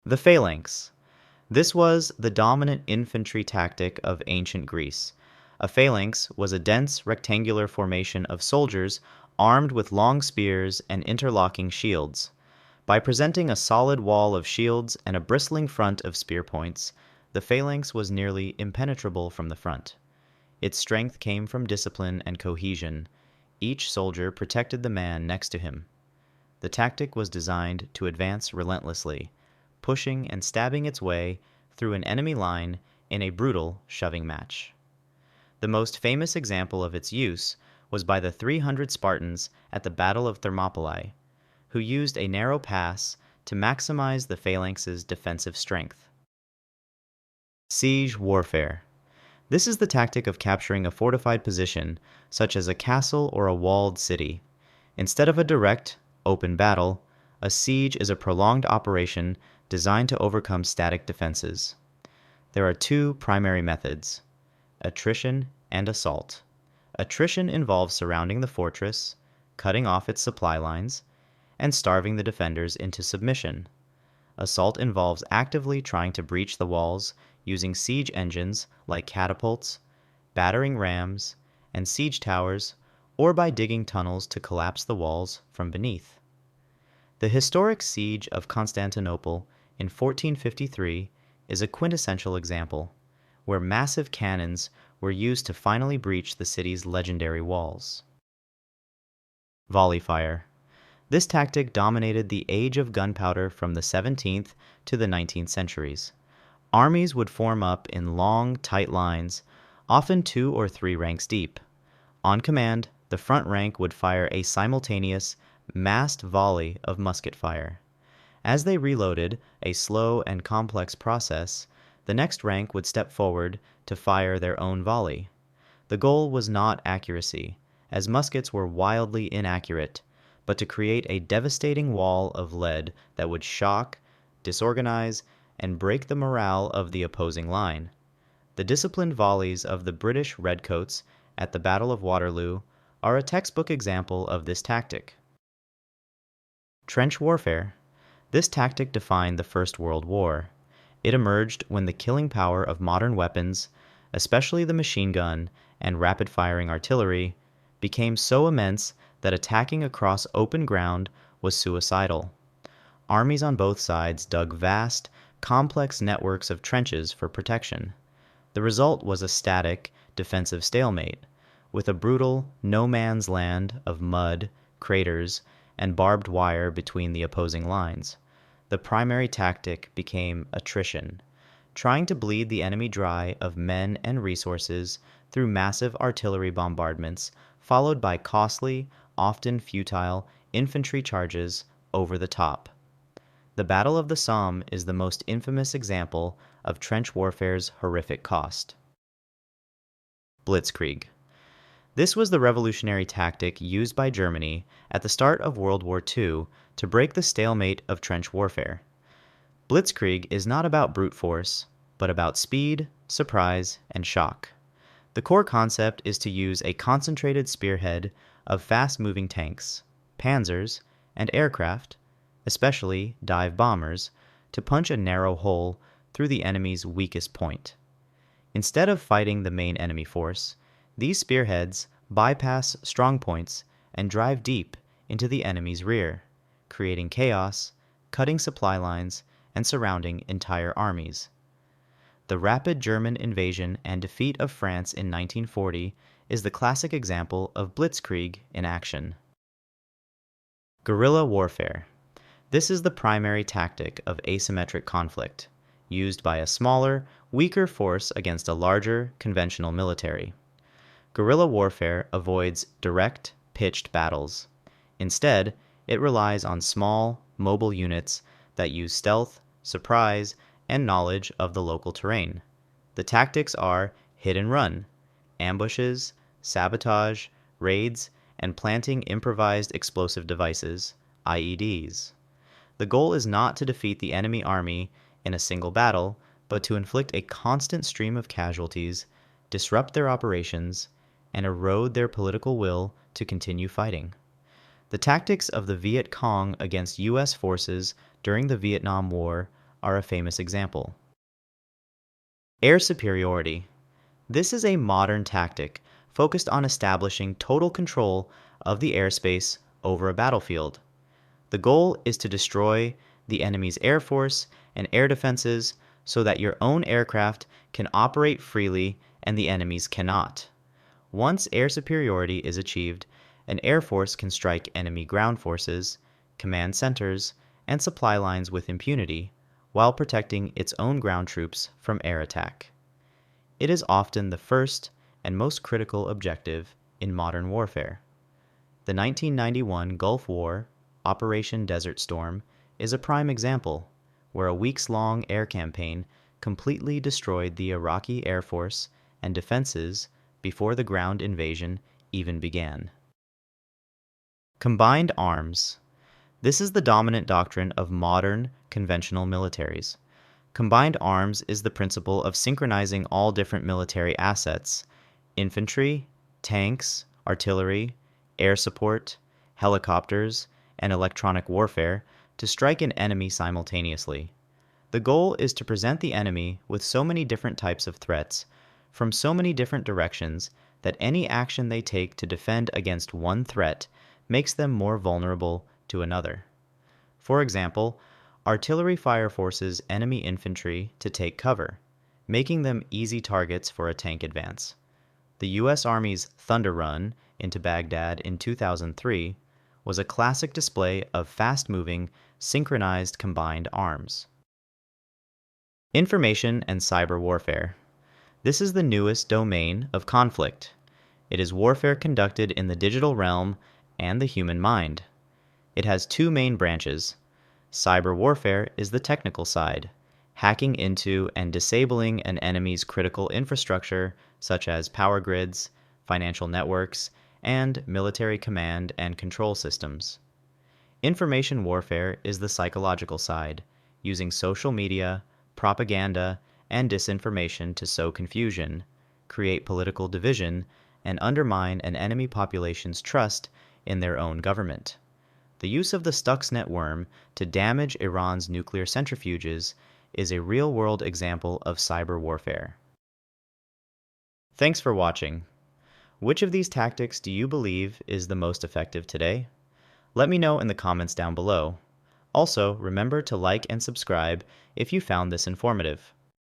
The Phalanx. This was the dominant infantry tactic of ancient Greece. A phalanx was a dense rectangular formation of soldiers armed with long spears and interlocking shields. By presenting a solid wall of shields and a bristling front of spear points, the phalanx was nearly impenetrable from the front. Its strength came from discipline and cohesion. Each soldier protected the man next to him. The tactic was designed to advance relentlessly, pushing and stabbing its way through an enemy line in a brutal shoving match. The most famous example of its use was by the 300 Spartans at the Battle of Thermopylae, who used a narrow pass to maximize the phalanx's defensive strength. Siege warfare. This is the tactic of capturing a fortified position, such as a castle or a walled city. Instead of a direct, open battle, a siege is a prolonged operation designed to overcome static defenses. There are two primary methods: attrition and assault. Attrition involves surrounding the fortress, cutting off its supply lines, and starving the defenders into submission. Assault involves actively trying to breach the walls using siege engines like catapults, battering rams, and siege towers, or by digging tunnels to collapse the walls from beneath. The historic siege of Constantinople in 1453 is a quintessential example, where massive cannons were used to finally breach the city's legendary walls. Volley Fire. This tactic dominated the age of gunpowder from the 17th to the 19th centuries. Armies would form up in long, tight lines, often 2 or 3 ranks deep. On command, the front rank would fire a simultaneous, massed volley of musket fire. As they reloaded, a slow and complex process, the next rank would step forward to fire their own volley. The goal was not accuracy, as muskets were wildly inaccurate, but to create a devastating wall of lead that would shock, disorganize, and break the morale of the opposing line. The disciplined volleys of the British redcoats at the Battle of Waterloo are a textbook example of this tactic. Trench warfare. This tactic defined the First World War. It emerged when the killing power of modern weapons, especially the machine gun and rapid-firing artillery, became so immense that attacking across open ground was suicidal. Armies on both sides dug vast, complex networks of trenches for protection. The result was a static, defensive stalemate, with a brutal no-man's land of mud, craters, and barbed wire between the opposing lines. The primary tactic became attrition, trying to bleed the enemy dry of men and resources through massive artillery bombardments, followed by costly, often futile, infantry charges over the top. The Battle of the Somme is the most infamous example of trench warfare's horrific cost. Blitzkrieg. This was the revolutionary tactic used by Germany at the start of World War II to break the stalemate of trench warfare. Blitzkrieg is not about brute force, but about speed, surprise, and shock. The core concept is to use a concentrated spearhead of fast-moving tanks, panzers, and aircraft, especially dive bombers, to punch a narrow hole through the enemy's weakest point. Instead of fighting the main enemy force, these spearheads bypass strong points and drive deep into the enemy's rear, creating chaos, cutting supply lines, and surrounding entire armies. The rapid German invasion and defeat of France in 1940 is the classic example of Blitzkrieg in action. Guerrilla warfare. This is the primary tactic of asymmetric conflict, used by a smaller, weaker force against a larger, conventional military. Guerrilla warfare avoids direct, pitched battles. Instead, it relies on small, mobile units that use stealth, surprise, and knowledge of the local terrain. The tactics are hit and run, ambushes, sabotage, raids, and planting improvised explosive devices, IEDs. The goal is not to defeat the enemy army in a single battle, but to inflict a constant stream of casualties, disrupt their operations, and erode their political will to continue fighting. The tactics of the Viet Cong against U.S. forces during the Vietnam War are a famous example. Air superiority. This is a modern tactic focused on establishing total control of the airspace over a battlefield. The goal is to destroy the enemy's air force and air defenses so that your own aircraft can operate freely and the enemy's cannot. Once air superiority is achieved, an air force can strike enemy ground forces, command centers, and supply lines with impunity, while protecting its own ground troops from air attack. It is often the first and most critical objective in modern warfare. The 1991 Gulf War, Operation Desert Storm, is a prime example, where a weeks-long air campaign completely destroyed the Iraqi Air Force and defenses before the ground invasion even began. Combined arms. This is the dominant doctrine of modern, conventional militaries. Combined arms is the principle of synchronizing all different military assets, infantry, tanks, artillery, air support, helicopters, and electronic warfare to strike an enemy simultaneously. The goal is to present the enemy with so many different types of threats from so many different directions that any action they take to defend against one threat makes them more vulnerable to another. For example, artillery fire forces enemy infantry to take cover, making them easy targets for a tank advance. The U.S. Army's Thunder Run into Baghdad in 2003 was a classic display of fast-moving, synchronized combined arms. Information and cyber warfare. This is the newest domain of conflict. It is warfare conducted in the digital realm and the human mind. It has two main branches. Cyber warfare is the technical side, hacking into and disabling an enemy's critical infrastructure such as power grids, financial networks, and military command and control systems. Information warfare is the psychological side, using social media, propaganda, and disinformation to sow confusion, create political division, and undermine an enemy population's trust in their own government. The use of the Stuxnet worm to damage Iran's nuclear centrifuges is a real-world example of cyber warfare. Thanks for watching. Which of these tactics do you believe is the most effective today? Let me know in the comments down below. Also, remember to like and subscribe if you found this informative.